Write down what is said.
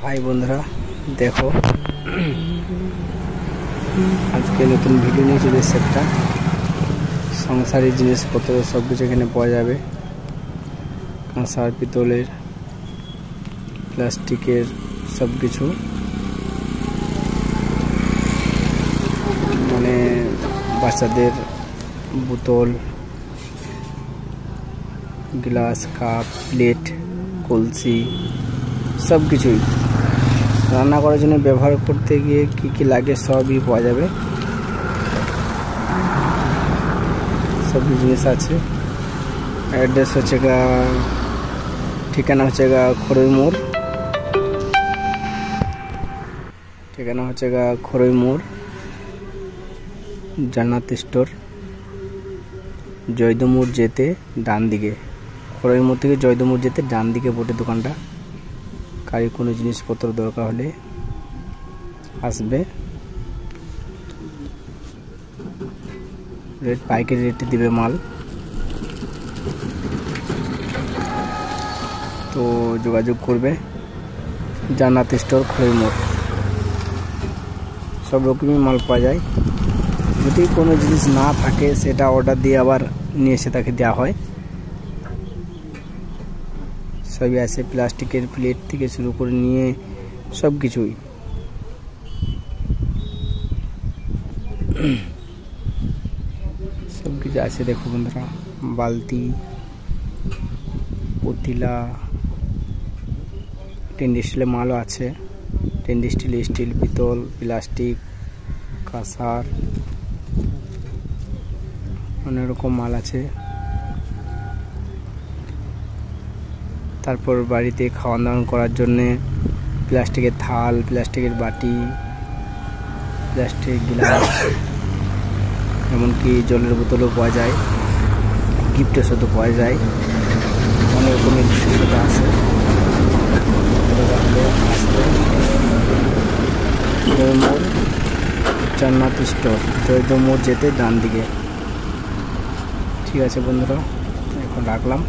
हाय बंधुरा देखो आज के नतून भिडियो निয়ে চলে এসেছি একটা সংসারী জিনিসপত্র সব কিছু এখানে পাওয়া যাবে কাঁসার পিতলের প্লাস্টিকের সব কিছু মানে বাচ্চাদের বোতল গ্লাস কাপ প্লেট কলসি सब কিছুই রান্না করার জন্য ব্যবহার করতে গিয়ে কি কি লাগে সবই পাওয়া যাবে সব জিনিস আছে অ্যাড্রেস হচ্ছেগা ঠিকানা হচ্ছেগা খরই মোড় জান্নাত স্টোর জয়দমোড় যেতে ডান দিকে খরই মোড় থেকে জয়দমোড় যেতে ডান দিকে বটে দোকানটা কারি কোনো জিনিসপত্র দরকার হলে আসবে রেট পাইকারি রেটে দিবে মাল তো যোগাযোগ করবে জান্নাত স্টোর খরই মোড় সব রকমই মাল পাওয়া যায় যদি কোনো জিনিস না থাকে সেটা অর্ডার দিয়ে আবার নিয়ে এসে তাকে দেওয়া হয় सभी ऐसे प्लास्टिकेर प्लेट থেকে শুরু করে নিয়ে সব কিছুই সব কিছু আছে দেখো বন্ধুরা বালতি পতিলা টিন স্টিলের মালও আছে টিন স্টিল পিতল প্লাস্টিক কাঁসার অনেক রকম মাল আছে তারপর বাড়িতে খাওয়া দাওয়া করার জন্য প্লাস্টিকের থাল প্লাস্টিকের বাটি প্লাস্টিক গ্লাস এমনকি জলের বোতলও পাওয়া যায় গিফটের সাথে পাওয়া যায় অনেক রকমের জিনিস আছে জান্নাত স্টোর জয়দমোড় যেতে ডান দিকে ঠিক আছে বন্ধুরা এখন রাখলাম।